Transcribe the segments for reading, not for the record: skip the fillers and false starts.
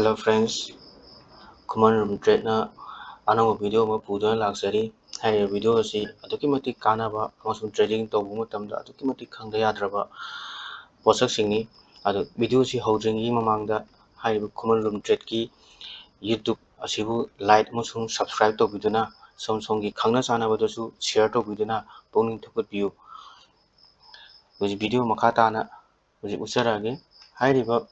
Hello friends, Common Room Trade another video ama puduna laksari. Hai video asi aduki kanaba amasung trading tawbu matamda aduki khangda yadraba posak singni adu video si hodringi mamangda hai Common Room Trade ki YouTube asibu like amasung subscribe tawbiduna somsongi khangna chanabadosu share tawbiduna pongning thupat biu. Uji video makatana uji usarage hai riba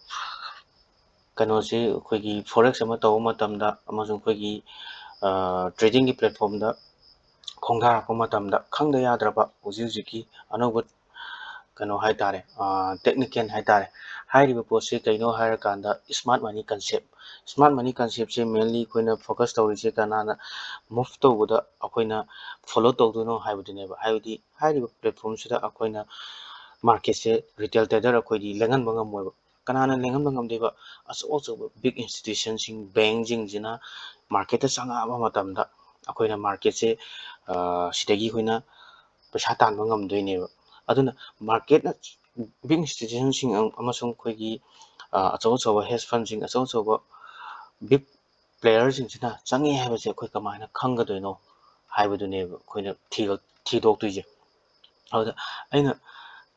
kanosi akhoi forex ama taw matamda amasung akhoi trading ki platform da khongda rakpa matamda khangda yadraba uji ki anoba kano hai tare technical hai tare hai riba pose kaino hai kanda smart money concept se mainly koina focus tawri se kanana move tawbuda akoina follow tawduno hai budine ba hai riba platform sida akoina market se retail trader akhoi lengan bangam moiba kanana lengan bangam deba also big institutions sing bank jing jina market ta sanga ba matamda akoina market se sidagi hoina paisa tan bangam doine ba aduna market na big institutions sing amasung khoigi achaw hedge fund sing achaw big players sing sina changi haiba se khoi kamaina khanga doino haibadune khoina thidok tuije ada aina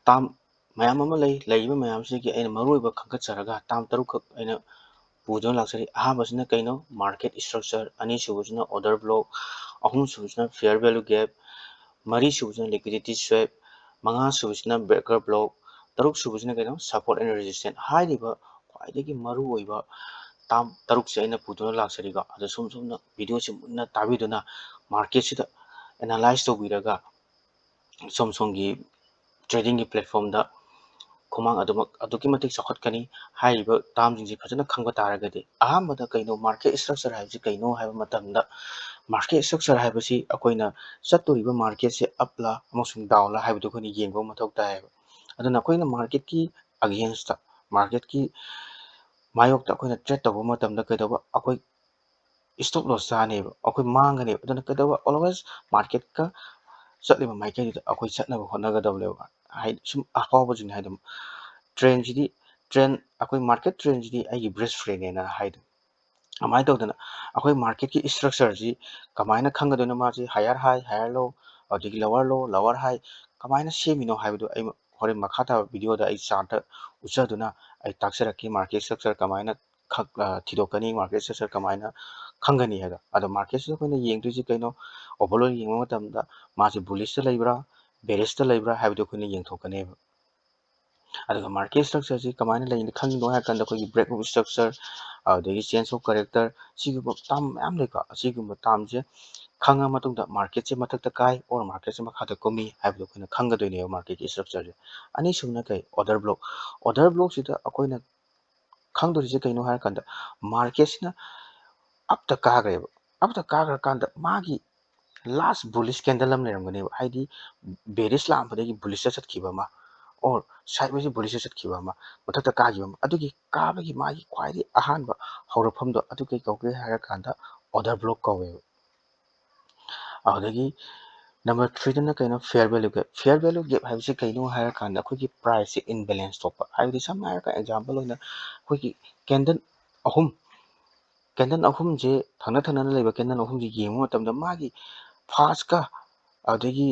tam mayam ama leiba mayam se ki aina maruiba khangkat charaga tam taruk aina pudon laksari ahambasina kaino market structure ani subusina order block ahum subusina fair value gap mari subusina liquidity swap manga subusina breaker block taruk subusina kaino support and resistance hairiba khwaidagi maru oiba tam taruk se aina pudon laksari ga ada sumna video se munna tabiduna market sida analyze tobiraga somsongi trading ki platform da kumang aduki matik sakhatkani haiba tamjingji fajana khangba taragadi ahambada kaino market structure haibsi kaino haiba matamda market structure haibasi akoina chatoriba market se up la amasung down la haibadu khoni yengbo mathau taeba aduna akoina market ki against ta market ki mayok ta akoina trade tawba matamda kaidoba akoi stop loss chaneba akoi mangane aduna kaidoba always market ka chatliba maikei da akoi chatnaba honagadawleba hai sum afawa jing haidam trend jidi trend akoi market trend jidi ai best friend ena haidam amai tawdana akoi market ki structure ji kamaina khangadona ma ji higher high higher low adigi lower high kamaina semino haibadu ai hore makhata video da ai chart uchaduna ai taksaraki market structure kamaina thidokani market structure kamaina khangani haida ado market se koina yengtuji kaino overall yengma matamda ma ji bullish ta leibra bearish ta leibra haibadu koina yengthokane aduga market structure ji kamaina leini khangino ha kanda koi break of structure adagi change of character siguma tam mayam leka siguma tam je khanga matungda market se mathakta kai or market se makhata komi haibdu koina khanga doine market ki structure je ani sumna kai order block sida akoina khangdori je kaino ha kanda market sina up ta kagra kanda magi last bullish candle am leramgane haidi bearish la ampadagi bullish chatkhiba ma or sideways bullish chatkhiba ma mathakta kagiba ma adugi kabagi magi khwaidi ahanba horafamdo adugi kauge hara kanda order block kawe adagi number 3 dana kaino fair value gap haibse kaino hara kanda akhoi price imbalance topa haidi sam hara ka example oina akhoi candle ahum je thana leba candle ahum je yengmo matamda magi fast ka adagi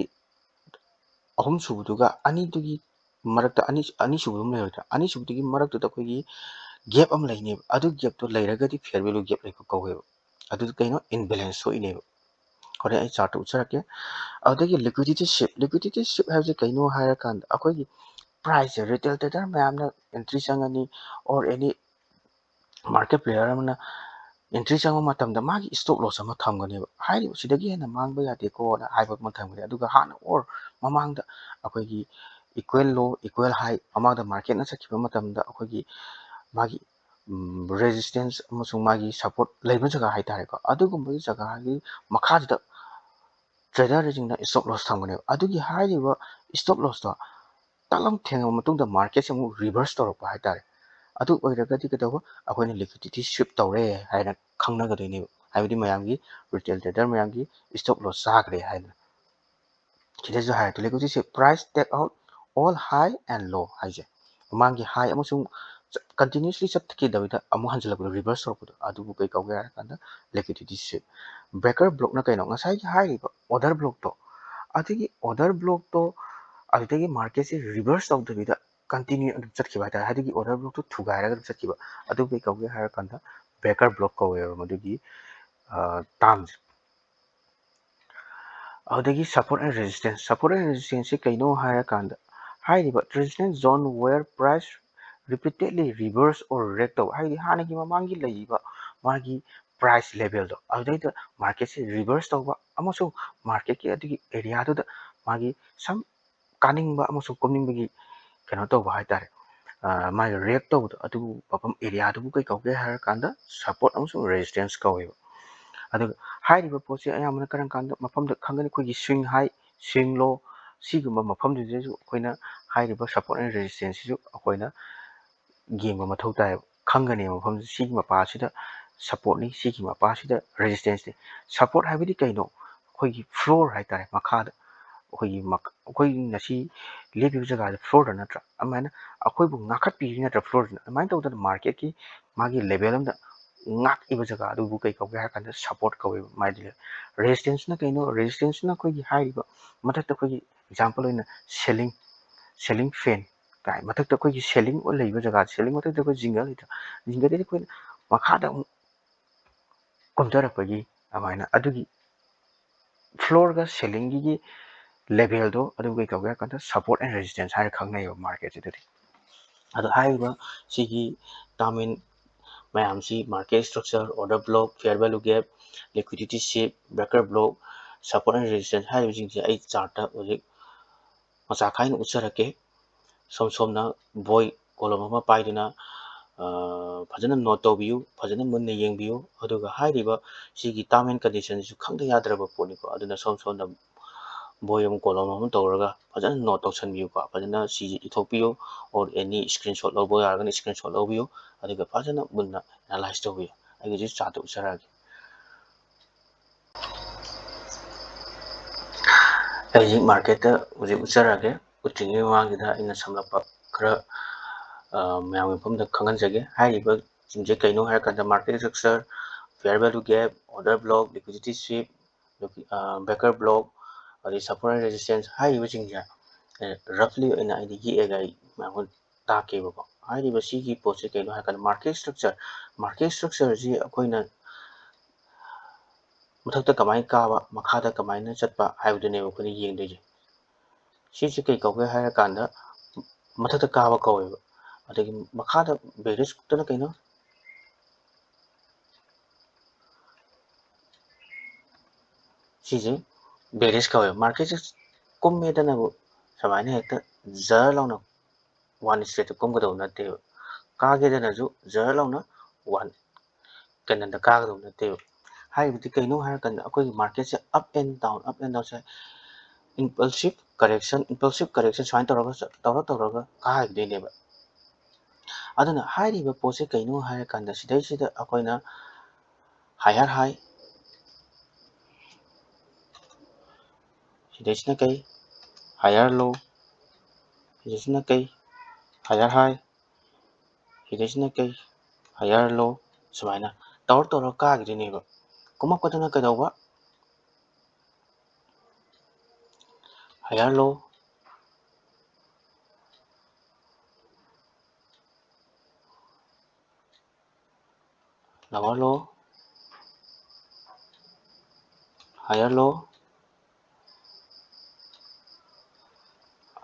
ahum subuduga ani dugi marakta ani subudum leyoda ani subudugi marakta da akhoi gap am leine adu gap to leiragadi fair value gap leiko kawe adu kaino imbalance so ine hore ai chart ucharake adagi liquidity shift haibse kaino hara kanda akhoi price retail trader mayamna entry changani or any market player amna entry changma matamda magi stop loss ama thamgani hairi sidagi hena mangba yate ko na haiba ma thamgani aduga hana or mamangda akhoi equal low equal high amada market na sakhiba matamda akhoi magi resistance amasung magi support leiba jaga hai tare ko adugumba jaga gi makhajda trader jingna stop loss thamgani adugi hairiba stop loss to talam thenga matungda market se mu reverse torpa hai tare adu oiragadi kedawa akoina liquidity shift tawre haina khangna gadini haibidi mayamgi retail trader mayamgi stop loss sagre haina kideju hai to liquidity shift price take out all high and low haije mangi high amasung continuously ꯆꯠꯈꯤꯗꯕꯤꯗ ꯑꯃꯨꯛ ꯍꯟꯖꯤꯜꯂꯛꯄꯗꯣ reverse ꯇꯧꯔꯛꯄꯗꯣ ꯑꯗꯨꯕꯨ ꯀꯩ ꯀꯧꯒꯦ ꯍꯥꯏꯔꯀꯥꯟꯗ ꯂꯤꯀ꯭ꯋꯤꯗꯤꯇꯤ sweep breaker ꯕ꯭ꯂꯣꯛꯅ ꯀꯩꯅꯣ ꯉꯁꯥꯏꯒꯤ ꯍꯥꯏꯔꯤꯕ order ꯕ꯭ꯂꯣꯛꯇꯣ ꯑꯗꯨꯒꯤ ꯑꯣꯔꯗꯔ ꯕ꯭ꯂꯣꯛꯇꯣ ꯑꯗꯨꯗꯒꯤ ꯃꯥꯔꯀꯦꯠꯁꯦ ꯔꯤꯚꯔꯁ ꯇꯧꯗꯕꯤꯗ ꯀꯟꯇꯤꯅ꯭ꯌꯨ ꯑꯗꯨꯝ ꯆꯠꯈꯤꯕ ꯍꯥꯏꯇꯥꯔꯦ ꯑꯗꯨꯒꯤ ꯑꯣꯔꯗꯔ ꯕ꯭ꯂꯣꯛꯇꯣ ꯊꯨꯒꯥꯏꯔꯒ ꯑꯗꯨꯝ ꯆꯠꯈꯤꯕ ꯑꯗꯨ ꯀꯩ ꯀꯧꯒꯦ ꯍꯥꯏꯔꯀꯥꯟꯗ ꯕ꯭ꯔꯦꯀꯔ ꯕ꯭ꯂꯣꯛ ꯀꯧꯋꯦꯕ ꯃꯗꯨꯒꯤ ꯇꯥꯝꯁꯦ ꯑꯗꯨꯗꯒꯤ ꯁꯄꯣꯔꯠ ꯑꯦꯟ ꯔꯦꯖꯤꯁꯇꯦꯟꯁꯁꯤ ꯀꯩꯅꯣ ꯍꯥꯏꯔꯀꯥꯟꯗ ꯍꯥꯏꯔꯤꯕ resistance zone where price repeatedly reverses or ꯔꯦꯛ ꯇꯧꯕ ꯍꯥꯏꯕꯗꯤ ꯍꯥꯟꯅꯒꯤ ꯃꯃꯥꯡꯒꯤ ꯂꯩꯔꯤꯕ ꯃꯥꯒꯤ ꯄ꯭ꯔꯥꯏꯁ ꯂꯦꯚꯦꯜꯗꯣ ꯑꯗꯨꯗꯩꯗ ꯃꯥꯔꯀꯦꯠꯁꯦ ꯔꯤꯚꯔꯁ ꯇꯧꯕ ꯑꯃꯁꯨꯡ ꯃꯥꯔꯀꯦꯠꯀꯤ ꯑꯗꯨꯒꯤ ꯑꯦꯔꯤꯌꯥꯗꯨꯗ ꯃꯥꯒꯤ ꯁꯝ ꯀꯥꯅꯤꯡꯕ ꯑꯃꯁꯨꯡ ꯀꯨꯝꯅꯤꯡꯕꯒꯤ ꯀꯩꯅꯣ ꯇꯧꯕ ꯍꯥꯏꯇꯥꯔꯦ ꯃꯥꯒꯤ ꯔꯦꯛ ꯇꯧꯕꯗꯣ ꯑꯗꯨꯕꯨ ꯃꯐꯝ ꯑꯦꯔꯤꯌꯥꯗꯨꯕꯨ ꯀꯩ ꯀꯧꯒꯦ ꯍꯥꯏꯔꯀꯥꯟꯗ ꯁꯄꯣꯔꯠ ꯑꯃꯁꯨꯡ ꯔꯦꯖꯤꯁꯇꯦꯟꯁ ꯀꯧꯋꯦꯕ ꯑꯗꯨꯒ ꯍꯥꯏꯔꯤꯕ ꯄꯣꯠꯁꯦ ꯑꯌꯥꯝꯕꯅ ꯀꯔꯝ ꯀꯥꯟꯗ ꯃꯐꯝꯗ ꯈꯪꯒꯅꯤ ꯑꯩꯈꯣꯏꯒꯤ ꯁ꯭ꯋꯤꯡ ꯍꯥꯏ ꯁ꯭ꯋꯤꯡ ꯂꯣ ꯁꯤꯒꯨꯝꯕ ꯃꯐꯝꯗꯨꯗꯁꯨ ꯑꯩꯈꯣꯏꯅ ꯍꯥꯏꯔꯤꯕ ꯁꯄꯣꯔꯠ ꯑꯦꯟ ꯔꯦꯖꯤꯁꯇꯦꯟꯁꯁꯤꯁꯨ ꯑꯩꯈꯣꯏꯅ ꯌꯦꯡꯕ ꯃꯊꯧ ꯇꯥꯏꯌꯦꯕ ꯈꯪꯒꯅꯤ ꯃꯐꯝꯁꯤ ꯁꯤꯒꯤ ꯃꯄꯥꯁꯤꯗ ꯁꯄꯣꯔꯠꯅꯤ ꯁꯤꯒꯤ ꯃꯄꯥꯁꯤꯗ ꯔꯦꯖꯤꯁꯇꯦꯟꯁꯅꯤ ꯁꯄꯣꯔꯠ ꯍꯥꯏꯕꯗꯤ ꯀꯩꯅೋ ꯑꯩꯈꯣꯏꯒꯤ ꯐ꯭ꯂꯣꯔ ꯍꯥꯏꯇꯥꯔꯦ ꯃꯈꯥꯗ ꯑꯩꯈꯣꯏꯒꯤ ꯉꯁꯤ ꯂꯦꯞꯄꯤꯕ ꯖꯒꯥꯁꯦ ꯐ꯭ꯂꯣꯔꯗ ꯅꯠꯇ꯭ꯔꯥ ꯑꯗꯨꯃꯥꯏꯅ ꯑꯩꯈꯣꯏꯕꯨ ꯉꯥꯛꯈꯠꯄꯤꯔꯤ ꯅꯠꯇ꯭ꯔꯥ ꯐ꯭ꯂꯣꯔꯁꯤꯅ ꯑꯗꯨꯃꯥꯏꯅ ꯇꯧꯗꯅ ꯃꯥꯔꯀꯦꯠꯀꯤ ꯃꯥꯒꯤ ꯂꯦꯚꯦꯜ ꯑꯃꯗ ꯉꯥꯛꯏꯕ ꯖꯒꯥ ꯑꯗꯨꯕꯨ ꯀꯩ ꯀꯧꯒꯦ ꯍꯥꯏꯔ ꯀꯥꯟꯗ ꯁꯄꯣꯔꯠ ꯀꯧꯋꯦꯕ ꯃꯥꯒꯤ ꯔꯦꯖꯤꯁꯇꯦꯟꯁꯅ ꯀꯩꯅꯣ ꯔꯦꯖꯤꯁꯇꯦꯟꯁꯅ ꯑꯩꯈꯣꯏꯒꯤ ꯍꯥꯏꯔꯤꯕ ꯃꯊꯛꯇ ꯑꯩꯈꯣꯏꯒꯤ ꯑꯦꯛꯖꯥꯝꯄꯜ ꯑꯣꯏꯅ ꯁꯦꯂꯤꯡ ꯐꯦꯟ ꯀꯥꯏ ꯃꯊꯛꯇ ꯑꯩꯈꯣꯏꯒꯤ ꯁꯦꯂꯤꯡ ꯂꯩꯕ ꯖꯒꯥ ꯁꯦꯂꯤꯡ ꯃꯊꯛꯇ ꯑꯩꯈꯣꯏ ꯖꯤꯡꯒꯔ ꯂꯩꯇ꯭ꯔꯥ ꯖꯤꯡꯒꯔꯗꯒꯤ ꯑꯩꯈꯣꯏꯅ ꯃꯈꯥꯗ ꯑꯃꯨꯛ ꯀꯨꯝꯊꯔꯛꯄꯒꯤ ꯑꯗꯨꯃꯥꯏꯅ ꯑꯗꯨꯒꯤ ꯐ꯭ꯂꯣꯔꯒ ꯁꯦꯂꯤꯡꯒꯤ ꯂꯦꯚꯦꯜꯗꯣ ꯑꯗꯨ ꯀꯩ ꯀꯧꯒꯦ ꯍꯥꯏꯔ ꯀꯥꯟꯗ ꯁꯄꯣꯔꯠ ꯑꯦꯟ ꯔꯦꯖꯤꯁꯇꯦꯟꯁ ꯍꯥꯏꯔ ꯈꯪꯅꯩꯌꯦꯕ ꯃꯥꯔꯀꯦꯠꯁꯤꯗꯗꯤ ꯑꯗꯣ ꯍꯥꯏꯔꯤꯕ ꯁꯤꯒꯤ ꯇꯥꯔꯃꯤꯟ ꯃꯌꯥꯝꯁꯤ market structure order block fair value gap liquidity sweep breaker block support and resistance ꯍꯥꯏꯔꯤꯕꯁꯤꯡꯁꯦ ꯑꯩ ꯆꯥꯔꯠꯇ ꯍꯧꯖꯤꯛ ꯃꯆꯥ ꯈꯥꯏꯅ ꯎꯠꯆꯔꯛꯀꯦ ꯁꯣꯝꯅ ꯕꯣꯏ ꯀꯣꯂꯝ ꯑꯃ ꯄꯥꯏꯗꯨꯅ ꯐꯖꯅ ꯅꯣꯠ ꯇꯧꯕꯤꯌꯨ ꯐꯖꯅ ꯃꯨꯟꯅ ꯌꯦꯡꯕꯤꯌꯨ ꯑꯗꯨꯒ ꯍꯥꯏꯔꯤꯕ ꯁꯤꯒꯤ ꯇꯥꯔꯝ ꯑꯦꯟ ꯀꯟꯗꯤꯁꯟꯁꯤꯁꯨ ꯈꯪꯗ ꯌꯥꯗ꯭ꯔꯕ ꯄꯣꯠꯅꯤꯀꯣ ꯑꯗꯨꯅ ꯁꯣꯝꯅ ꯕꯣꯏ ꯑꯃ ꯀꯣꯂꯝ ꯑꯃ ꯇꯧꯔꯒ ꯐꯖꯅ ꯅꯣꯠ ꯇꯧꯁꯟꯕꯤꯌꯨꯀꯣ ꯐꯖꯅ ꯁꯤꯁꯤ ꯏꯊꯣꯛꯄꯤꯌꯨ ꯑꯣꯔ ꯑꯦꯅꯤ ꯏꯁꯀ꯭ꯔꯤꯟ ꯁꯣꯠ ꯂꯧꯕ ꯌꯥꯔꯒꯅ ꯏꯁꯀ꯭ꯔꯤꯟ ꯁꯣꯠ ꯂꯧꯕꯤꯌꯨ ꯑꯗꯨꯒ ꯐꯖꯅ ꯃꯨꯟꯅ ꯑꯦꯅꯥꯂꯥꯏꯁ ꯇꯧꯕꯤꯌꯨ ꯑꯩ ꯍꯧꯖꯤꯛ ꯆꯥꯔꯠꯇ ꯎꯠꯆꯔꯛꯑꯒꯦ ꯑꯩ ꯍꯧꯖꯤꯛ ꯃꯥꯔꯀꯦꯠꯇ ꯍꯧꯖꯤꯛ ꯎꯠꯆꯔꯛꯑꯒꯦ ꯎꯠꯇ꯭ꯔꯤꯉꯩ ꯃꯃꯥꯡꯁꯤꯗ ꯑꯩꯅ ꯁꯝꯂꯞꯄ ꯈꯔ ꯃꯌꯥꯝꯒꯤ ꯃꯐꯝꯗ ꯈꯪꯍꯟꯖꯒꯦ ꯍꯥꯏꯔꯤꯕꯁꯤꯡꯁꯦ ꯀꯩꯅꯣ ꯍꯥꯏꯔꯀꯥꯟꯗ market structure fair value gap order block liquidity sweep breaker block ꯑꯗꯩ ꯁꯄꯣꯔꯠ ꯑꯦꯟ ꯔꯦꯖꯤꯁꯇꯦꯟꯁ ꯍꯥꯏꯔꯤꯕꯁꯤꯡꯁꯦ ꯑꯩꯅ ꯌꯦꯛꯑꯒ ꯑꯩ ꯃꯌꯥꯝ ꯇꯥꯛꯀꯦꯕꯀꯣ ꯍꯥꯏꯔꯤꯕ ꯁꯤꯒꯤ ꯄꯣꯠꯁꯦ ꯀꯩꯅꯣ ꯍꯥꯏꯔꯀꯥꯟꯗ ꯃꯥꯔꯀꯦꯠ ꯏꯁꯇ꯭ꯔꯛꯆꯔꯁꯤ ꯑꯩꯈꯣꯏꯅ ꯃꯊꯛꯇ ꯀꯃꯥꯏꯅ ꯀꯥꯕ ꯃꯈꯥꯗ ꯀꯃꯥꯏꯅ ꯆꯠꯄ ꯍꯥꯏꯕꯗꯨꯅꯦꯕ ꯑꯩꯈꯣꯏꯅ ꯌꯦꯡꯗꯣꯏꯁꯦ ꯁꯤꯁꯦ ꯀꯩ ꯀꯧꯒꯦ ꯍꯥꯏꯔꯀꯥꯟꯗ ꯃꯊꯛꯇ ꯀꯥꯕ ꯀꯧꯋꯦꯕ ꯑꯗꯒꯤ ꯃꯈꯥꯗ ꯕꯦꯔꯤꯁꯇꯅ ꯀꯩꯅꯣ ꯁꯤꯁꯦ ꯕꯦꯔꯤꯁ ꯀꯧꯋꯦꯕ ꯃꯥꯔꯀꯦꯠꯁꯦ ꯀꯨꯝꯃꯦꯗꯅꯕꯨ ꯁꯨꯃꯥꯏꯅ ꯍꯦꯛꯇ ꯖꯔ ꯂꯥꯎꯅ ꯋꯥꯟ ꯏꯁꯇ꯭ꯔꯦꯠꯇ ꯀꯨꯝꯒꯗꯧꯕ ꯅꯠꯇꯦꯕ ꯀꯥꯒꯦꯗꯅꯁꯨ ꯖꯔ ꯂꯥꯎꯅ ꯋꯥꯟ ꯀꯩꯅꯣꯗ ꯀꯥꯒꯗꯧꯕ ꯅꯠꯇꯦꯕ ꯍꯥꯏꯕꯗꯤ ꯀꯩꯅꯣ ꯍꯥꯏꯔꯀꯥꯟꯗ ꯑꯩꯈꯣꯏꯒꯤ ꯃꯥꯔꯀꯦꯠꯁꯦ ꯑꯞ ꯑꯦꯟ ꯗꯥꯎꯟꯁꯦ ꯏꯝꯄꯜꯁꯤꯞ ꯀꯔꯦꯛꯁꯟ ꯁꯨꯃꯥꯏꯅ ꯇꯧꯔꯒ ꯀꯥꯈꯤꯗꯣꯏꯅꯦꯕ ꯑꯗꯨꯅ ꯍꯥꯏꯔꯤꯕ ꯄꯣꯠꯁꯦ ꯀꯩꯅꯣ ꯍꯥꯏꯔꯀꯥꯟꯗ ꯁꯤꯗꯩꯁꯤꯗ ꯑꯩꯈꯣꯏꯅ ꯍꯥꯏꯌꯔ ꯍꯥꯏ ꯁꯤꯗꯩꯁꯤꯅ ꯀꯩ ꯍꯥꯏꯌꯔ ꯂꯣ ꯁꯤꯗꯩꯁꯤꯅ ꯀꯩ ꯍꯥꯏꯌꯔ ꯍꯥꯏ ꯁꯤꯗꯩꯁꯤꯅ ꯀꯩ ꯍꯥꯏꯌꯔ ꯂꯣ ꯁꯨꯃꯥꯏꯅ ꯇꯧꯔ ꯀꯥꯈꯤꯗꯣꯏꯅꯦꯕ ꯀꯨꯝꯃꯛꯄꯗꯅ ꯀꯩꯗꯧꯕ ꯍꯥꯏꯌꯔ ꯂꯣ lower low higher low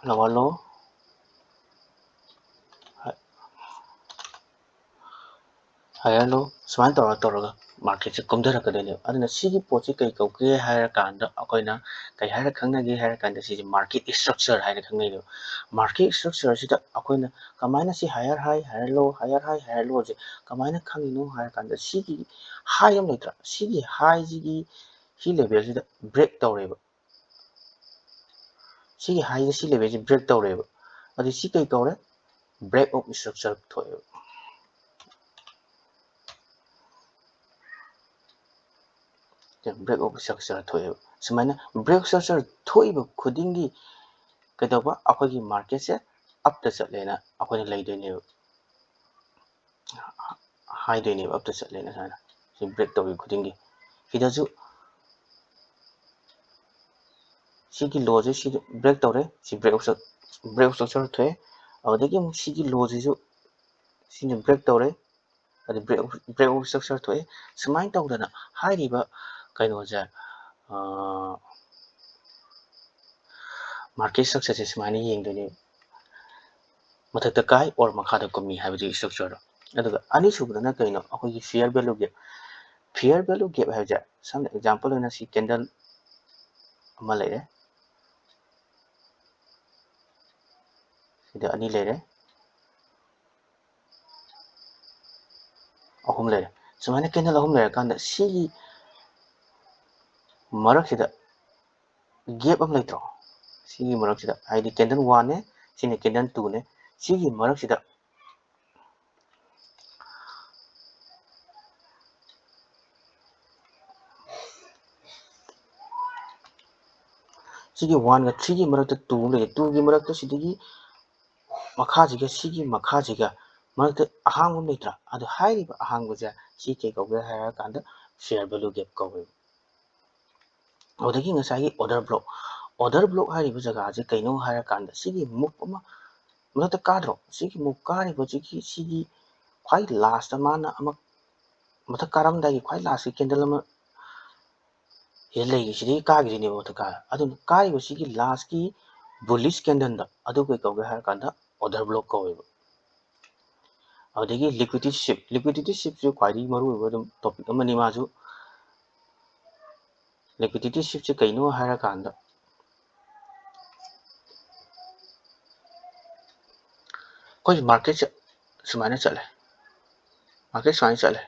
lower low higher low ꯁꯨꯃꯥꯏꯅ ꯇꯧꯔꯒ ꯃꯥꯔꯀꯦꯠꯁꯦ ꯀꯨꯝꯊꯔꯛꯀꯗꯣꯏꯅꯦꯕ ꯑꯗꯨꯅ ꯁꯤꯒꯤ ꯄꯣꯠꯁꯦ ꯀꯩ ꯀꯧꯒꯦ ꯍꯥꯏꯔꯀꯥꯟꯗ ꯑꯩꯈꯣꯏꯅ ꯀꯩ ꯍꯥꯏꯔ ꯈꯪꯅꯒꯦ ꯍꯥꯏꯔꯀꯥꯟꯗ ꯁꯤꯁꯦ ꯃꯥꯔꯀꯦꯠ ꯏꯁꯇ꯭ꯔꯛꯆꯔ ꯍꯥꯏꯅ ꯈꯪꯅꯩꯌꯦꯕ ꯃꯥꯔꯀꯦꯠ ꯏꯁꯇ꯭ꯔꯛꯆꯔꯁꯤꯗ ꯑꯩꯈꯣꯏꯅ ꯀꯃꯥꯏꯅ ꯁꯤ ꯍꯥꯏꯌꯔ ꯍꯥꯏ ꯍꯥꯏꯌꯔ ꯂꯣ ꯍꯥꯏꯌꯔ ꯍꯥꯏ ꯍꯥꯏꯌꯔ ꯂꯣꯁꯦ ꯀꯃꯥꯏꯅ ꯈꯪꯉꯤꯅꯣ ꯍꯥꯏꯔꯀꯥꯟꯗ ꯁꯤꯒꯤ ꯍꯥꯏ ꯑꯃ ꯂꯩꯇ꯭ꯔꯥ ꯁꯤꯒꯤ ꯍꯥꯏꯁꯤꯒꯤ ꯁꯤ ꯂꯦꯚꯦꯜꯁꯤꯗ ꯕ꯭ꯔꯦꯛ ꯇꯧꯔꯦꯕ ꯁꯤꯒꯤ ꯍꯥꯏꯁꯦ ꯁꯤ ꯂꯦꯚꯦꯜꯁꯦ ꯕ꯭ꯔꯦꯛ ꯇꯧꯔꯦꯕ ꯑꯗꯨ ꯁꯤ ꯀꯩ ꯀꯧꯔꯦ ꯕ꯭ꯔꯦꯛ ꯑꯣꯐ ꯏꯁꯇ꯭ꯔꯛꯆꯔ ꯊꯣꯛꯑꯦꯕ ꯕ꯭ꯔꯦꯛ ꯑꯣꯐ ꯏꯁꯇ꯭ꯔꯛꯆꯔ ꯊꯣꯛꯑꯦꯕ ꯁꯨꯃꯥꯏꯅ ꯕ꯭ꯔꯦꯛ ꯏꯁꯇ꯭ꯔꯛꯆꯔ ꯊꯣꯛꯏꯕ ꯈꯨꯗꯤꯡꯒꯤ ꯀꯩꯗꯧꯕ ꯑꯩꯈꯣꯏꯒꯤ ꯃꯥꯔꯀꯦꯠꯁꯦ ꯑꯞꯇ ꯆꯠꯂꯦꯅ ꯑꯩꯈꯣꯏꯅ ꯂꯩꯗꯣꯏꯅꯦꯕ हाइदोइनेबा अपता चटलेना साना सि ब्रेक तौई खुदिंगी सिदासु सिगी लोजे सि ब्रेक तौरे सि ब्रेक स्ट्रक्चर थे अदगी अमु सिगी लोजिसु सिने ब्रेक तौरे अदि ब्रेक स्ट्रक्चर थे सुमाइन तौदना हाइरिबा कइनोजे मार्केट सक्सेस से सुमाइन येंगदोने मथक्ता काय और मखादा कमी हाइबदि स्ट्रक्चर अदुगा अनी सुबदना कइनो अखोगी फेयर वैल्यू गैप हाइबजे सम एग्जांपल होना सि कैंडल अमा लेरे सिदा अनी लेरे अहुम लेरे सुमाइन कैंडल अहुम लेरे कांदा सिगी मरक्सिदा गैप अम लेत्रो सिगी मरक्सिदा हाइदि कैंडल 1 ने सिने कैंडल 2 ने सिगी मरक्सिदा सिगी 1 गा 3 गी मरक्ता 2 ले 2 गी मरक्ता सिदगी मखाजिगा सिगी मखाजिगा मरक्ता अहांगम लेत्रा अदु हाइरिबा अहांगबजे सि के कौगे हायरा कांदा फेयर वैल्यू गैप कौवे अदगी ngसाई ऑर्डर ब्लॉक हाइरिबा जगह जे कइनो हायरा कांदा सिगी मुक अमा मरक्ता काद्रो सिगी मुक कारिबो सिगी ख्वाई लास्ट माना अमा मथक कारमदाई ख्वाई लास्ट की कैंडल अमा ये लेगी सिदी कागिरिने मथक का अदु कारिबो सिगी लास्ट की बुलिश कैंडल दा अदु कइ कौगे हायरा कांदा ऑर्डर ब्लॉक कौवे अदगी लिक्विडिटी शिप जो ख्वाई मरु ओइबो टॉपिक अमनि माजु लिक्विडिटी शिप से कइनो हायरा कांदा कोई मार्केट सुमाइना चले मार्केट सुमाइना चले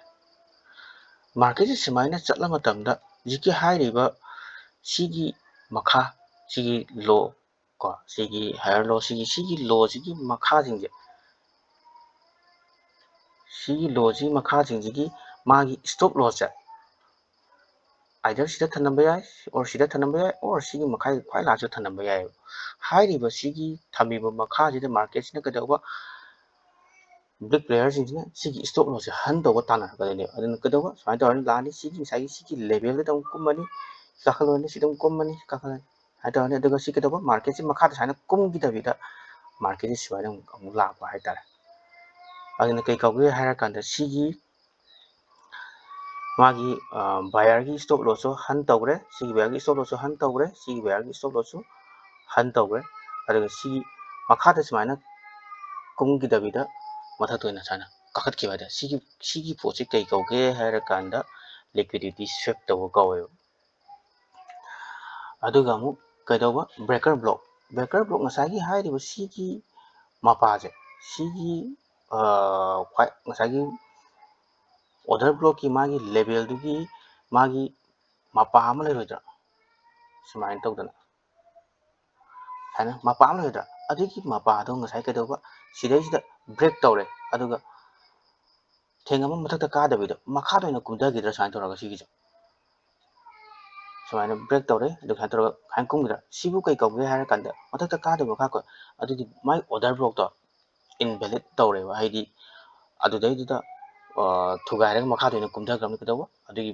मार्केट सुमाइना चला मतमदा जिकी हाइरिबा सिगी मखा सिगी लो को सिगी हायर लो सिगी लो सिगी मखा जिंगे सिगी लो जी मखा जिंगी मागी स्टॉप लॉस है आइदर सिदा थनंबा याय और सिदा थनंबा याय और सिगी मखा ख्वाई लाजो थनंबा याय हाइरिबा सिगी थमीबा मखा जिदा मार्केट सिना कदवा बिग प्लेयर सिंह सिगी स्टॉप लॉस हन तौबा ताना कदने अदन कदवा सुमाइन तौरनि लानी सिगी साई सिगी लेवल दे तम कुमनी काखलोने सिदम कुमनी काखलोने हाइतौरनि अदुगा सि कदवा मार्केट से मखा साइना कुमगी दबिदा मार्केट से सुमाइन अमु लापा हाइतारे अदन कई कौगे हायरा कांदा सिगी मागी बायर की स्टॉप लॉस हन तौरे सिगी बायर की स्टॉप लॉस हन तौरे सिगी बायर की स्टॉप लॉस हन तौरे अदुगा सिगी मखा सुमाइना कुमगी दबिदा मथा तो साना काखत की बात सिगी पोचे कई कौगे हायरा कांदा लिक्विडिटी स्वेप तब कौवे अदुगा मु कइदौबा ब्रेकर ब्लॉक ngसागी हाइरिबा सिगी मपाजे सिगी ख्वाई ngसागी ऑर्डर ब्लॉक की मागी लेवल दुगी मागी मपा अमा लेरोइद्रा सुमाइन तौदना हाना मपा अमा लेरोइद्रा अदुगी मपा दो ngसाई कइदौबा सिदैसिदा ब्रेक तौरे अदुगा थेंगमा मथक्ता कादबिदो मखादा ओइना कुमदगिद्रा साइन तौरगा सिगी सुमाइना ब्रेक तौरे अदु खान तौरगा खान कुमगिरा सिबु कई कौगे हायरा कांदा मथक्ता कादबो खाको अदुदी माई ऑर्डर ब्लॉक तो इनवैलिड तौरेबा हाइदी अदुदैदिदा थुगाइरगा मखादा ओइना कुमदग्रम कदौबा अदुगी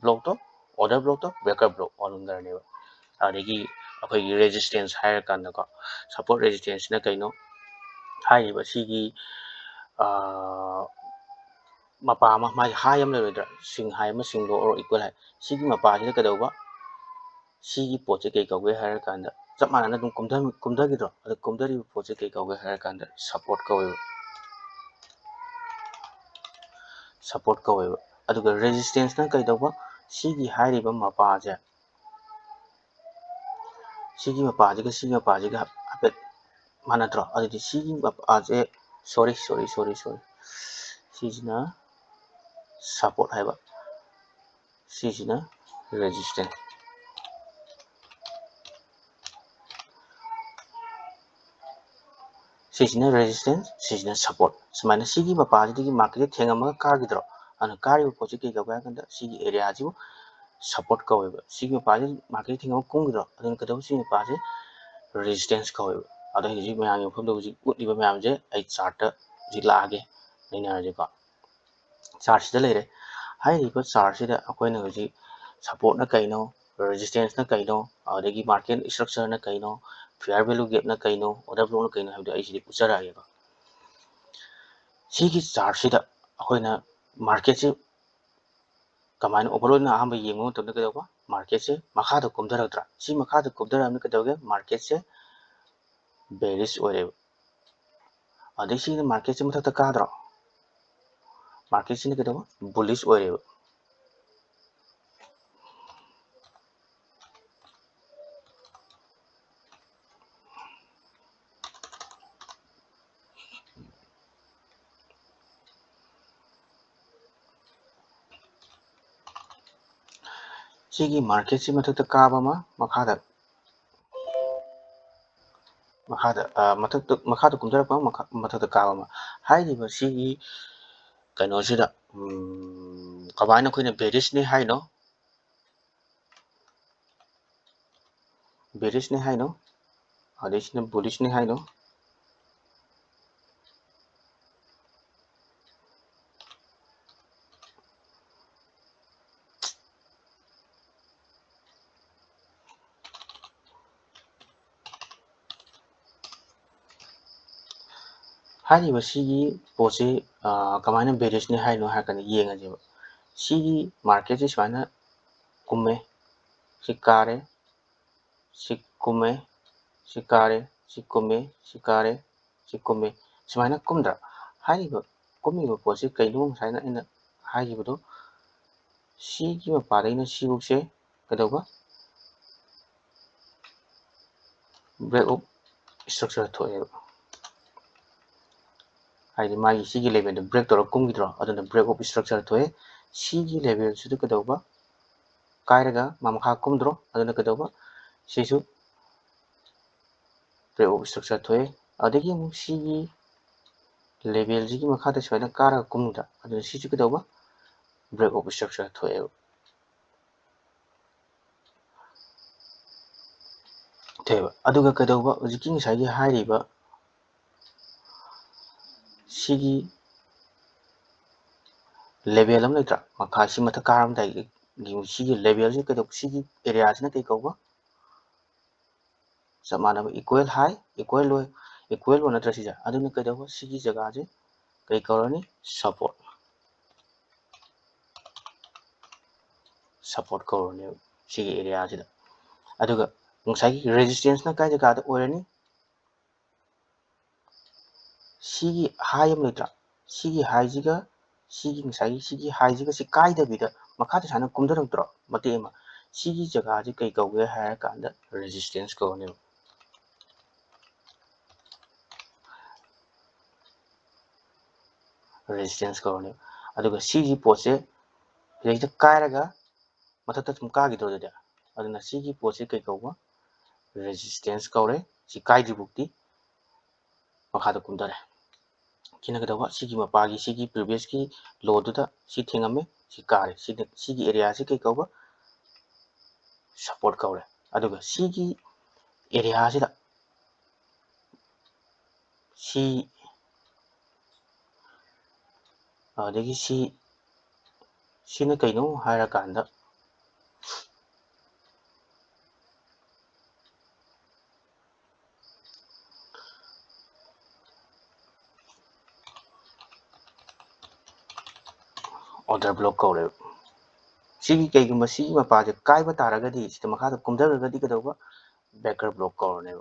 ब्लॉक तो ऑर्डर ब्लॉक तो ब्रेकर ब्लॉक ऑनगरनेबा अदगी अखोगी रेजिस्टेंस हायरा कांदा को सपोर्ट रेजिस्टेंस ना कइनो हाइरिबा सिगी मपा अमा माई हाई अमा लेरोइद्रा सिंग हाई अमा सिंग लो और इक्वल हाई सिगी मपा जिदा कदौबा सिगी पोचे कई कौगे हायरा कांदा चप मानना दुम कुमदगिद्रो अदु कुमदरिबा पोचे कई कौगे हायरा कांदा सपोर्ट कौवे अदुगा रेजिस्टेंस ना कइदौबा सिगी हाइरिबा मपाजे सिगी मपाजिगा हापेट मानद्रो अदुदी सिगी मपाजे सॉरी सिजना सपोर्ट हाइबा सिजना रेजिस्टेंस सिजना सपोर्ट सुमाइना सिगी मपाजिदगी मार्केट थेंगमगा कागिद्रो अन कारिबो पोचे कई कौगे हायरा सिगी एरिया जिबो सपोर्ट कौवेबा सिगी मपाजे मार्केट थेंगम कुमगिद्रो अदन कदौबा सिगी मपाजे रेजिस्टेंस कौवेबा अदो हिजि मयाम मफमदो हुजि उटलिबा मयामजे आई चार्ट जी लागे नैनारजेको ꯆꯥꯔꯠꯁꯤꯗ ꯂꯩꯔꯦ ꯍꯥꯏꯔꯤꯕ ꯆꯥꯔꯠꯁꯤꯗ ꯑꯩꯈꯣꯏꯅ ꯍꯧꯖꯤꯛ ꯁꯞꯄꯣꯔꯠꯅ ꯀꯩꯅꯣ ꯔꯦꯖꯤꯁꯇꯦꯟꯁꯅ ꯀꯩꯅꯣ ꯑꯗꯒꯤ ꯃꯥꯔꯀꯦꯠ ꯏꯁꯇ꯭ꯔꯛꯆꯔꯅ ꯀꯩꯅꯣ ꯐꯤꯌꯔ ꯚꯦꯂꯨ ꯒꯦꯞꯅ ꯀꯩꯅꯣ ꯑꯣꯔꯗꯔ ꯕ꯭ꯂꯣꯛꯅ ꯀꯩꯅꯣ ꯍꯥꯏꯕꯗꯣ ꯑꯩ ꯎꯠꯆꯔꯛꯑꯒꯦꯕ ꯁꯤꯒꯤ ꯆꯥꯔꯠꯁꯤꯗ ꯑꯩꯈꯣꯏꯅ ꯃꯥꯔꯀꯦꯠꯁꯦ ꯀꯃꯥꯏꯅ ओवरऑल अहम येंगो मतम कदोबा मार्केट से मखादा कुमधरद्रा सी मखादा कुमधरमने कदोगे मार्केट से बेरिश ओरेब अदे सी मार्केट से मथक काद्रो मार्केट से कदोबा बुलिश ओरेब सिगी मार्केट से मथक काबा मखादा मखादा कुमधरपा मथक काबा हाइरिबा सिगी कनोसिदा कमायना अखोइना बेरिशने हाइनो अदेसिना बुलिशने हाइनो हाइरिबा सिगी पोसे कमायना बेरिशने हाइनो हाकने येंगजेबा सिगी मार्केट से सुमाइना कुमे सिकारे सिकुमे सिकारे सिकुमे सिकारे सिकुमे सुमाइना कुमद्रा हाइरिबा कुमिबा पोसे कइनो साइना इन हाइरिबदो सिगी मपादैना सिबुकसे कदौबा ब्रेक ऑफ स्ट्रक्चर थोएबा हाइदि मागी सिगी लेवल ब्रेक तौर कुमगिद्रो अदुना ब्रेक ऑफ स्ट्रक्चर थोए सिगी लेवल सुदु कदौबा कायरगा ममखा कुमद्रो अदुना कदौबा सिसु ब्रेक ऑफ स्ट्रक्चर थोए अदगी मु सिगी लेवल जिगी मखादा सुमाइना कारगा कुमदा अदुना सिसु कदौबा ब्रेक ऑफ स्ट्रक्चर थोए थोएबा अदुगा कदौबा हजिकी ngसाइगी हाइरिबा सिगी लेवल हम लेत्रा मखा सि मथा कारम दाई सिगी लेवल से कदौ सिगी एरिया से कई कौबा सब मानब इक्वल हाई इक्वल लो नत्र सिजा अदुना कदौबा सिगी जगह से कई कौरनी सपोर्ट कौरनी सिगी एरिया से अदुगा ngसाइगी रेजिस्टेंस ना काय जगह ओरनी सिगी हाई हम लेत्रा सिगी हाई जिगा सिगी ngसाइगी सिगी हाई जिगा सि काय दबिदा मखादा साना कुमदरक्त्रो मतेमा सिगी जगह से कई कौगे हाय कांदा रेजिस्टेंस कौरनी रेजिस्टेंस कौरनी अदुगा सिगी पोसे रेजिस्टे कायरगा मथक तुम कागिद्रो दे अदुना सिगी पोसे कई कौबा रेजिस्टेंस कौरे सि कायद्रिबुक्ति मखादा कुमदरे किना कदौबा सिगी मपागी सिगी प्रीवियस की लोदुदा सि थेंगमे सि कारे सिगी एरिया से कई कौबा सपोर्ट कौरे अदुगा सिगी एरिया से सी अदगी सिना कइनो हायरा कांदा ऑर्डर ब्लॉक कौरे सिगी कईगुम सिगी मपाजे कायबा तारगदी सिदा मखादा कुमदरगदी कदौबा बैकर ब्लॉक कौरने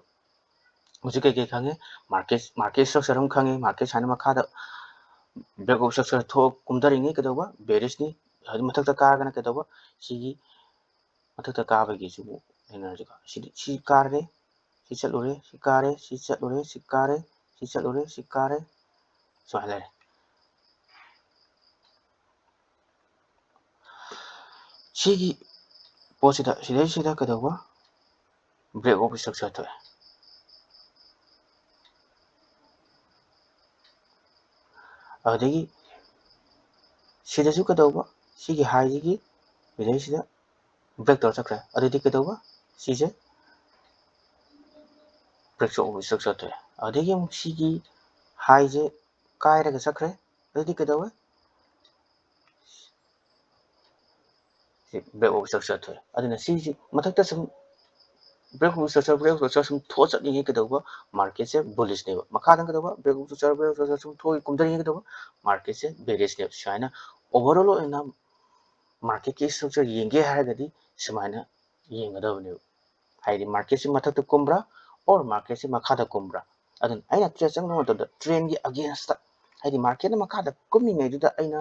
मुझे कई खांगे मार्केट स्ट्रक्चर हम खांगे मार्केट साना मखादा ब्रेक ऑफ स्ट्रक्चर थो कुमदरिंगे कदौबा बेरिशनी हदि मथक्ता कारगना कदौबा सिगी मथक्ता काबगी सुबु एनर्जी का सी काररे सी चलुरे सी कारे सी चलुरे सी कारे सी चलुरे सी कारे सुहाले सिगी पोसिदा सिदा कदौबा ब्रेक ऑफ स्ट्रक्चर थोए अदगी सिदासु कदौबा सिगी हाइजिगी बिदैसिदा ब्रेक तौर चक्रे अदगी कदौबा सिजे ब्रेक ऑफ स्ट्रक्चर थोए अदगी सिगी हाइजे कायरगा चक्रे अदगी कदौबा breakout structure thoy aduna si mathakta sum breakout structure sum tho chatni ke dawa market se bullish ne makha dang dawa breakout structure sum tho kumdari ke dawa market se bearish ne shaina overall ena market ki structure yenge haragadi samaina yengadawne haidi market se mathakta kumbra or market se makha da kumbra adun aina trade chang no da trend gi against haidi market na makha da kumni ngai du da aina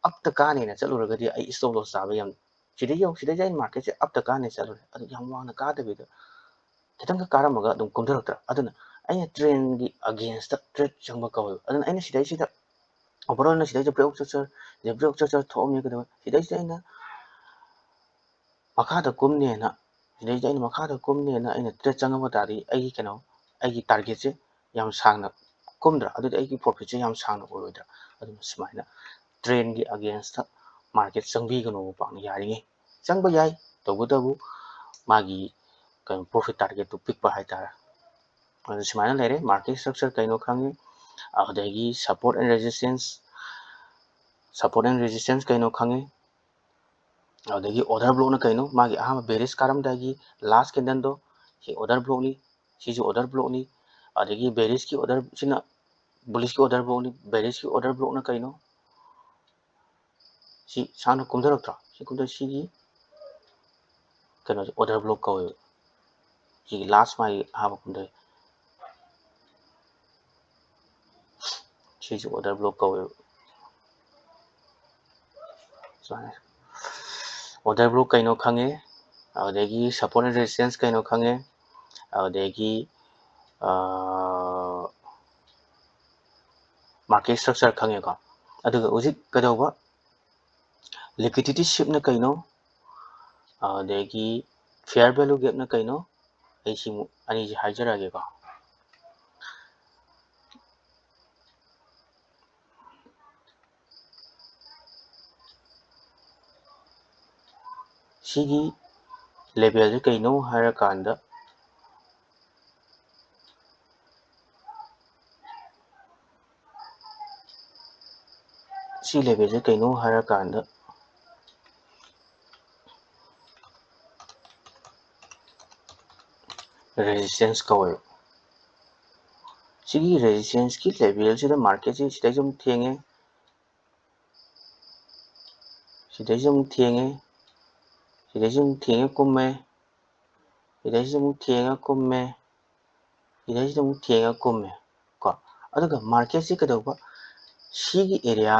up ta kane na chaluragadi ai stop loss sabe yam sidai jain market se up ta kane chalur adu yam wang ka da bi da kitang ka karamaga dum kumdaraktra aduna aina trend gi against trade changba kaw aduna aina sidai sida overall na sidai breakout structure thom ne kada sidai aina makha da kumne na sidai aina makha da kumne na aina trade changba tari ai keno ai target se yam sangna kumdra adu ai profit se yam sangna oidra aduna smaina trend gi against market changbi gano pa yari ngi changba yai togudabu magi kan profit target to pick pa haitara adu smaina lere market structure kaino khangi adagi support and resistance kaino khangi adagi order block na kaino magi ahama bearish karam dagi last candle do si order block ni si ju order block ni adagi bearish ki order sina bullish ki order block ni bearish ki order block na kaino si sana kumdaraktra si kumdar si gi kano order block kaw si last mai ahama kumdar si ju order block kaw order block kaino khange adagi support and resistance kaino khange adagi market structure khange ko aduga ujik kadawa liquidity shift na kaino adagi fair value gap na kaino ai simu ani ji hajarage ko sigi level je kaino hara kanda si level je kaino hara kanda resistance kaw sigi resistance ki level se da market se sidai jum thenge sidai jum thenge kumme sidai jum thenge kumme sidai jum thenge kumme ko aduga market se kadawa sigi area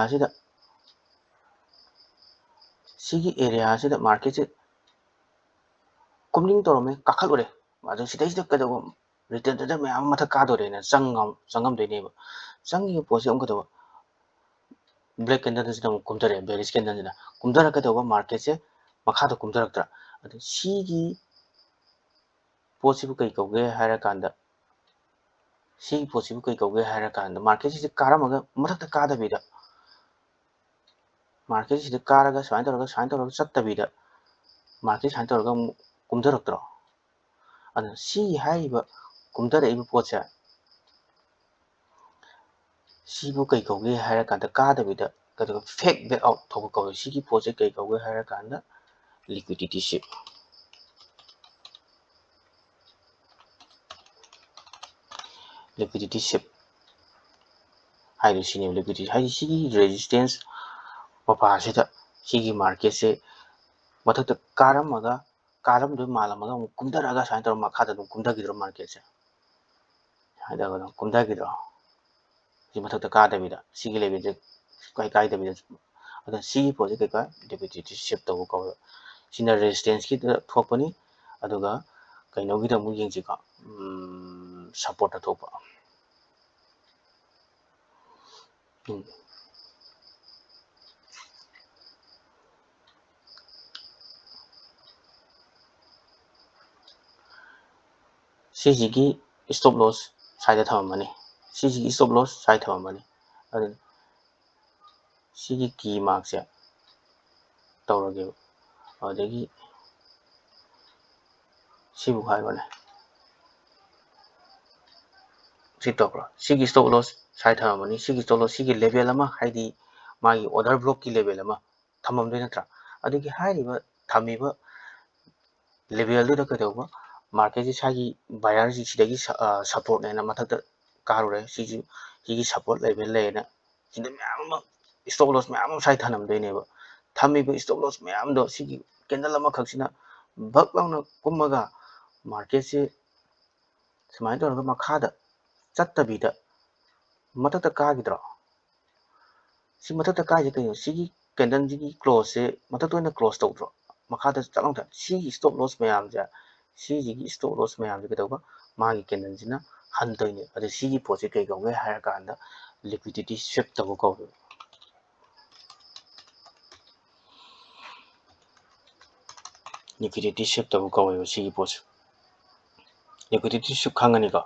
se da market se kumning torome kakhalure adu sidai sida kadawa return da mayam matha ka dore na sangam de ne changi pose kadawa black candle sida kumdare bearish candle sida kumdara kadawa market se makha da kumdaraktra adu sigi possible kai kauge hara kanda si possible kai kauge hara kanda market se karamaga mathakta ka da bida market se karaga sain taraga chatta bida market sain taraga kumdaraktra adu si haiba kumdara ibu potse sibu kai kauge hara kanda ka da bida kadaga fake back out thoba kauge sigi potse kai kauge hara kanda liquidity shift haidi sini liquidity haidi sigi resistance papa sida sigi market se mathakta karamaga karam do malamaga kumdaraga sain tar makha da kumdagidro market se haida ga kumdagidro si mathakta ka da bida sigi level je kai da bida ada sigi pose kai liquidity shift to ko sina resistance ki thokpani aduga kaino gi da mu yengji ka support ta thokpa sigi stop loss side thamani sigi stop loss side thamani adu sigi key mark se tawrage adagi sibu haibane si tokro sigi stop loss side thamani sigi stop loss sigi level ama haidi magi order block ki level ama thamam de natra ꯑꯗꯨꯒꯤ ꯍꯥꯏꯔꯤꯕ ꯊꯝꯃꯤꯕ ꯂꯦꯚꯦꯜꯗꯨꯗ ꯀꯩꯗꯧꯕ ꯃꯥꯔꯀꯦꯠꯁꯤ ꯁꯥꯒꯤ ꯕꯥꯌꯔꯁꯤ ꯁꯤꯗꯒꯤ ꯁꯞꯄꯣꯔꯠꯅꯦꯅ ꯃꯊꯛꯇ ꯀꯥꯔꯨꯔꯦ ꯁꯤꯒꯤ support level ꯂꯩꯌꯦꯅ ꯁꯤꯗ ꯃꯌꯥꯝ ꯑꯃ ꯏꯁꯇꯣꯞ ꯂꯣꯁ ꯃꯌꯥꯝ ꯑꯃ ꯁ꯭ꯋꯥꯏ ꯊꯅꯝꯗꯣꯏꯅꯦꯕ ꯊꯝꯃꯤꯕ ꯏꯁꯇꯣꯞ ꯂꯣꯁ ꯃꯌꯥꯝꯗꯣ ꯁꯤꯒꯤ ꯀꯦꯟꯗꯜ ꯑꯃꯈꯛꯁꯤꯅ ꯚꯛ ꯂꯥꯎꯅ ꯀꯨꯝꯃꯒ ꯃꯥꯔꯀꯦꯠꯁꯤ ꯁꯨꯃꯥꯏꯅ ꯇꯧꯔꯒ ꯃꯈꯥꯗ ꯆꯠꯇꯕꯤꯗ ꯃꯊꯛꯇ ꯀꯥꯈꯤꯗ꯭ꯔꯣ ꯁꯤ ꯃꯊꯛꯇ ꯀꯥꯏꯁꯦ ꯀꯩꯅꯣ ꯁꯤꯒꯤ ꯀꯦꯟꯗꯜꯁꯤꯒꯤ ꯀ꯭ꯂꯣꯖꯁꯦ ꯃꯊꯛꯇ ꯑꯣꯏꯅ ꯀ꯭ꯂꯣꯖ ꯇꯧꯗ꯭ꯔꯣ ꯃꯈꯥꯗ ꯆꯠꯂꯝꯗ꯭ꯔꯥ ꯁꯤꯒꯤ ꯏꯁꯇꯣꯞ ꯂꯣꯁ ꯃꯌꯥꯝꯁꯦ ꯁꯤꯒꯤ ꯏꯁꯇꯣꯞ ꯂꯣꯁ ꯃꯌꯥꯝꯁꯦ ꯀꯩꯗꯧꯕ ꯃꯥꯒꯤ ꯀꯦꯟꯗꯜꯁꯤꯅ ꯍꯟꯗꯣꯏꯅꯦ ꯑꯗ ꯁꯤꯒꯤ ꯄꯣꯠꯁꯦ ꯀꯩ ꯀꯧꯒꯦ ꯍꯥꯏꯔꯀꯥꯟꯗ ꯂꯤꯀ꯭ꯋꯤꯗꯤꯇꯤ ꯁ꯭ꯋꯤꯞ ꯇꯧꯕ ꯀꯧꯋꯦ ꯂꯤꯀ꯭ꯋꯤꯗꯤꯇꯤ ꯁ꯭ꯋꯤꯞ ꯇꯧꯕ ꯀꯧꯋꯦꯕ ꯁꯤꯒꯤ ꯄꯣꯠꯁꯦ ꯂꯤꯀ꯭ꯋꯤꯗꯤꯇꯤ ꯁ꯭ꯋꯤꯞ ꯈꯪꯉꯅꯤꯀꯣ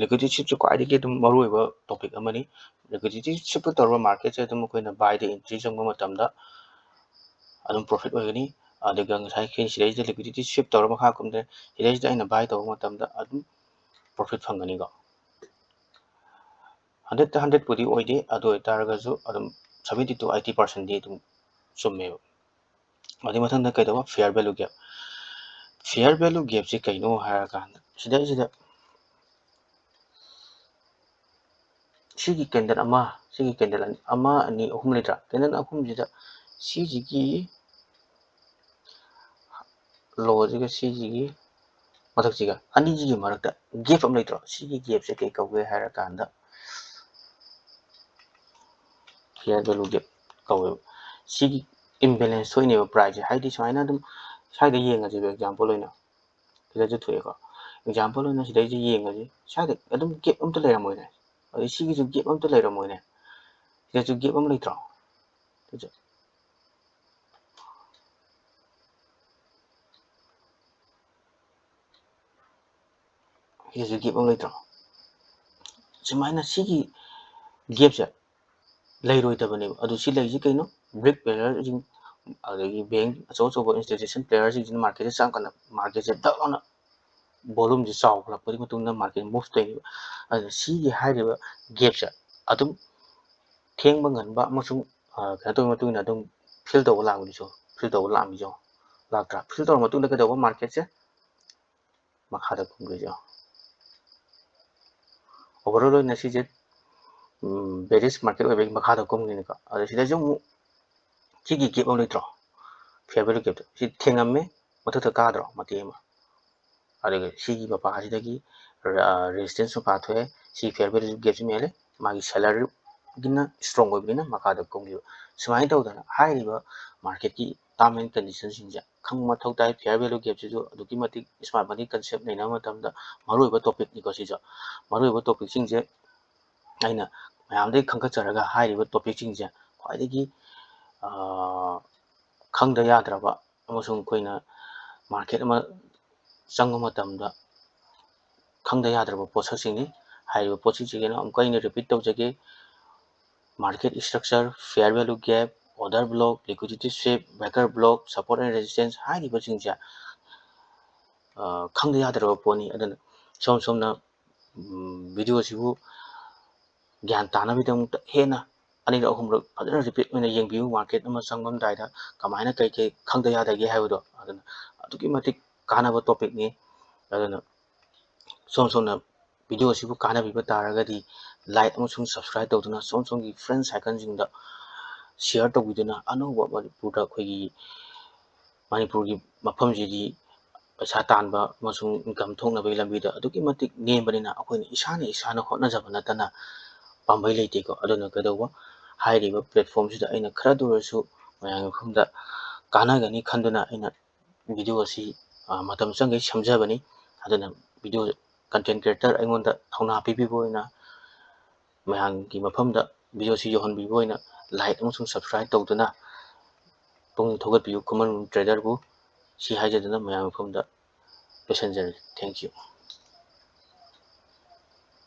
ꯂꯤꯀ꯭ꯋꯤꯗꯤꯇꯤ ꯁ꯭ꯋꯤꯞꯁꯦ ꯈ꯭ꯋꯥꯏꯗꯒꯤ ꯑꯗꯨꯝ ꯃꯔꯨꯑꯣꯏꯕ ꯇꯣꯄꯤꯛ ꯑꯃꯅꯤ ꯂꯤꯀ꯭ꯋꯤꯗꯤꯇꯤ ꯁ꯭ꯋꯤꯞꯇ ꯇꯧꯔꯒ ꯃꯥꯔꯀꯦꯠꯁꯦ ꯑꯗꯨꯝ ꯑꯩꯈꯣꯏꯅ ꯕꯥꯏꯗ ꯑꯦꯟꯇ꯭ꯔꯤ ꯆꯪꯕ ꯃꯇꯝꯗ ꯑꯗꯨꯝ ꯄ꯭ꯔꯣꯐꯤꯠ ꯑꯣꯏꯒꯅꯤ ꯑꯗꯨꯒ ꯉꯁꯥꯏ ꯁꯤꯗꯩꯁꯤꯗ ꯂꯤꯀ꯭ꯋꯤꯗꯤꯇꯤ ꯁ꯭ꯋꯤꯞ ꯇꯧꯔ ꯃꯈꯥ ꯀꯨꯝꯗ꯭ꯔꯦ ꯁꯤꯗꯩꯁꯤꯗ ꯑꯩꯅ ꯕꯥꯏ ꯇꯧꯕ ꯃꯇꯝꯗ ꯑꯗꯨꯝ ꯄ꯭ꯔꯣꯐꯤꯠ ꯐꯪꯒꯅꯤꯀꯣ 100% ꯑꯣꯏꯗꯦ ꯑꯗꯨ ꯑꯣꯏꯇꯥꯔꯒꯁꯨ ꯑꯗꯨꯝ 70 to 80% ꯑꯗꯨꯝ ꯆꯨꯝꯃꯦꯕ ꯑꯗꯨꯏ ꯃꯊꯪꯗ ꯀꯩꯗꯧꯕ fair value gap fair value ꯒꯦꯞꯁꯦ ꯀꯩꯅꯣ ꯍꯥꯏꯔꯀꯥꯟꯗ ꯁꯤꯗꯩꯁꯤꯗ ꯁꯤꯒꯤ ꯀꯦꯟꯗꯜ ꯁꯤꯒꯤ ꯀꯦꯟꯗꯜ ꯑꯃ ꯑꯅꯤ ꯑꯍꯨꯝ ꯂꯩꯇ꯭ꯔꯥ ꯀꯦꯟꯗꯜ ꯑꯍꯨꯝꯁꯤꯗ ꯁꯤꯁꯤꯒꯤ ꯂꯣꯁꯤꯒ ꯁꯤꯁꯤꯒꯤ ꯃꯊꯛꯁꯤꯒ ꯑꯅꯤꯁꯤꯒꯤ ꯃꯔꯛꯇ ꯒꯦꯞ ꯑꯃ ꯂꯩꯇ꯭ꯔꯣ ꯁꯤꯒꯤ ꯒꯦꯞꯁꯦ ꯀꯩ ꯀꯧꯒꯦ ꯍꯥꯏꯔꯀꯥꯟꯗ ꯐꯤꯌꯔ ꯚꯦꯂꯨ ꯒꯦꯞ ꯀꯧꯋꯦꯕ ꯁꯤꯒꯤ ꯏꯝꯕꯦꯂꯦꯟꯁ ꯊꯣꯛꯏꯅꯦꯕ ꯄ꯭ꯔꯥꯏꯁꯁꯦ ꯍꯥꯏꯗꯤ ꯁꯨꯃꯥꯏꯅ ꯑꯗꯨꯝ ꯁ꯭ꯋꯥꯏꯗ ꯌꯦꯡꯉꯁꯦꯕ ꯑꯦꯛꯖꯥꯝꯄꯜ ꯑꯣꯏꯅ ꯁꯤꯗꯁꯨ ꯊꯣꯛꯑꯦꯀꯣ ꯑꯦꯛꯖꯥꯝꯄꯜ ꯑꯣꯏꯅ ꯁꯤꯗꯩꯁꯤ ꯌꯦꯡꯉꯁꯤ ꯁ꯭ꯋꯥꯏꯗ ꯑꯗꯨꯝ ꯒꯦꯞ ꯑꯝꯇ ꯂꯩꯔꯝꯃꯣꯏꯅꯦ ꯑꯗꯩ ꯁꯤꯒꯤꯁꯨ ꯒꯦꯞ ꯑꯝꯇ ꯂꯩꯔꯝꯃꯣꯏꯅꯦ ꯁꯤꯗꯁꯨ ꯒꯦꯞ ꯑꯃ ꯂꯩꯇ꯭ꯔꯣ ꯁꯤꯗꯁꯨ ꯒꯦꯞ ꯑꯃ ꯂꯩꯇ꯭ꯔꯣ ꯁꯨꯃꯥꯏꯅ ꯁꯤꯒꯤ ꯒꯦꯞꯁꯦ ꯂꯩꯔꯣꯏꯗꯕꯅꯦꯕ ꯑꯗꯨ ꯁꯤ ꯂꯩꯔꯤꯁꯤ ꯀꯩꯅꯣ ꯕ꯭ꯔꯤꯛ ꯄ꯭ꯂꯦꯌꯔꯁꯤꯡ ꯑꯗꯒꯤ ꯕꯦꯡ ꯑꯆꯧ ꯑꯆꯧꯕ ꯏꯟꯁꯇꯤꯇ꯭ꯌꯨꯁꯟ ꯄ꯭ꯂꯦꯌꯔꯁꯤꯡꯁꯤꯅ ꯃꯥꯔꯀꯦꯠꯁꯦ ꯆꯪꯉꯀꯥꯟꯗ ꯃꯥꯔꯀꯦꯠꯁꯦ ꯗꯛ ꯂꯥꯎꯅ ꯚꯣꯂꯨꯝꯁꯦ ꯆꯥꯎꯈꯠꯂꯛꯄꯒꯤ ꯃꯇꯨꯡꯗ ꯃꯥꯔꯀꯦꯠ ꯃꯨꯚ ꯇꯧꯏꯕ ꯑꯗꯨꯅ ꯁꯤꯒꯤ ꯍꯥꯏꯔꯤꯕ ꯒꯦꯞꯁꯦ ꯑꯗꯨꯝ ꯊꯦꯡꯕ ꯉꯟꯕ ꯑꯃꯁꯨꯡ ꯀꯩꯅꯣ ꯇꯧꯕ ꯃꯇꯨꯡ ꯏꯟꯅ ꯑꯗꯨꯝ ꯐꯤꯜ ꯇꯧꯕ ꯂꯥꯛꯑꯝꯃꯤꯁꯨ ꯂꯥꯛꯇ꯭ꯔꯥ ꯐꯤꯜ ꯇꯧꯔ ꯃꯇꯨꯡꯗ ꯀꯩꯗꯧꯕ ꯃꯥꯔꯀꯦꯠꯁꯦ ꯃꯈꯥꯗ ꯀꯨꯝꯗꯣꯏꯁꯦ ओवरऑल ꯑꯣꯏꯅ ꯁꯤꯁꯦ ꯕꯦꯔꯤꯁ ꯃꯥꯔꯀꯦꯠ ꯑꯣꯏꯕꯒꯤ ꯃꯈꯥꯗ ꯀꯨꯝꯒꯅꯤꯀꯣ ꯑꯗ ꯁꯤꯗꯁꯨ ꯑꯃꯨꯛ ꯁꯤꯒꯤ ꯒꯦꯞ ꯑꯃ ꯂꯩꯇ꯭ꯔꯣ ꯐꯤꯌꯔ ꯚꯦꯂꯨ ꯒꯦꯞꯇꯣ ꯁꯤ ꯊꯦꯡꯉꯝꯃꯦ ꯃꯊꯛꯇ ꯀꯥꯗ꯭ꯔꯣ ꯃꯇꯦꯛ ꯑꯃ ꯑꯗꯨꯒ ꯁꯤꯒꯤ ꯃꯄꯥꯁꯤꯗꯒꯤ ꯔꯦजिस्टेंस ꯃꯄꯥ ꯊꯣꯛꯑꯦ ꯁꯤ ꯐꯤꯌꯔ ꯚꯦꯂꯨ ꯒꯦꯞꯁꯤ ꯃꯦꯜꯂꯦ ꯃꯥꯒꯤ ꯁꯦꯂꯔꯒꯤꯅ ꯏꯁꯇ꯭ꯔꯣꯡ ꯑꯣꯏꯕꯅꯤꯅ ꯃꯈꯥꯗ ꯀꯨꯝꯈꯤꯕ ꯁꯨꯃꯥꯏꯅ ꯇꯧꯗꯅ ꯍꯥꯏꯔꯤꯕ ꯃꯥꯔꯀꯦꯠꯀꯤ ꯇꯥꯔꯝ ꯑꯦꯟ ꯀꯟꯗꯤꯁꯟꯁꯤꯡꯁꯦ ꯈꯪꯕ ꯃꯊꯧ ꯇꯥꯏ ꯐꯤꯌꯔ ꯚꯦꯂꯨ ꯒꯦꯞꯁꯤꯁꯨ ꯑꯗꯨꯛꯀꯤ ꯃꯇꯤꯛ ꯁ꯭ꯃꯥꯔꯠ ꯃꯅꯤ ꯀꯟꯁꯦꯞ ꯅꯩꯅꯕ ꯃꯇꯝꯗ ꯃꯔꯨꯑꯣꯏꯕ ꯇꯣꯄꯤꯛꯅꯤꯀꯣ ꯁꯤꯁꯨ ꯃꯔꯨꯑꯣꯏꯕ ꯇꯣꯄꯤꯛꯁꯤꯡꯁꯦ ꯑꯩꯅ ꯃꯌꯥꯝꯗꯒꯤ ꯈꯟꯒꯠꯆꯔꯒ ꯍꯥꯏꯔꯤꯕ ꯇꯣꯄꯤꯛꯁꯤꯡꯁꯦ ꯈ꯭ꯋꯥꯏꯗꯒꯤ ꯈꯪꯗ ꯌꯥꯗ꯭ꯔꯕ ꯑꯃꯁꯨꯡ ꯑꯩꯈꯣꯏꯅ ꯃꯥꯔꯀꯦꯠ ꯑꯃ ꯆꯪꯕ ꯃꯇꯝꯗ ꯈꯪꯗ ꯌꯥꯗ꯭ꯔꯕ ꯄꯣꯠꯁꯛꯁꯤꯡꯅꯤ ꯍꯥꯏꯔꯤꯕ ꯄꯣꯠꯁꯤꯡꯁꯤꯒꯤꯅ ꯑꯃꯨꯛꯀ ꯑꯩꯅ ꯔꯤꯄꯤꯠ ꯇꯧꯖꯒꯦ market structure fair value gap order block liquidity sweep breaker block support and resistance हाइरिबसिंगसे खंग यादरब पोनी अदन सोम सोमना वीडियो सिबु ज्ञान तानबिदमुक्त हेना अनिर अहुमरक फजन रिपीट में येंबियु मार्केट अमा संगम दाइदा कमायना कई कई खंग यादगे हाइबदो अदन अदुकी मतिक कानाबा टॉपिक नि अदन सोम सोमना वीडियो सिबु कानाबिबा तारगदी लाइक अमसुंग सब्सक्राइब तौदुना सोम सोमगी फ्रेंड साइकलजिंगदा शेयर तौबिदुना अनौबा मणिपुरदा अखोइगी मणिपुरगी मफमजिदी पैसा तानबा अमसुंग इनकम थोंनबगी लंबीदा अदुकी मतिक नेमबनिना अखोइना इसाना होटनाजबा नतना पांबई लेतेको अदुना कदौबा हाइरिबा प्लेटफॉर्म सिदा अइना खरद ओरसु मयाम मफमदा कानागनी खंदुना अइना वीडियो असि मतम चंगै समझबनी अदुना वीडियो कंटेंट क्रिएटर अइंगोंदा थौना पिबिबोइना मयांगी मफमदा वीडियो सी योहनबिबोइना लाइक अमसुंग सब्सक्राइब तौदुना पुंग थोगतपियु कुमन ट्रेडर बु सी हाइजदुना मयाम मफमदा लोइसनजरी थैंक यू।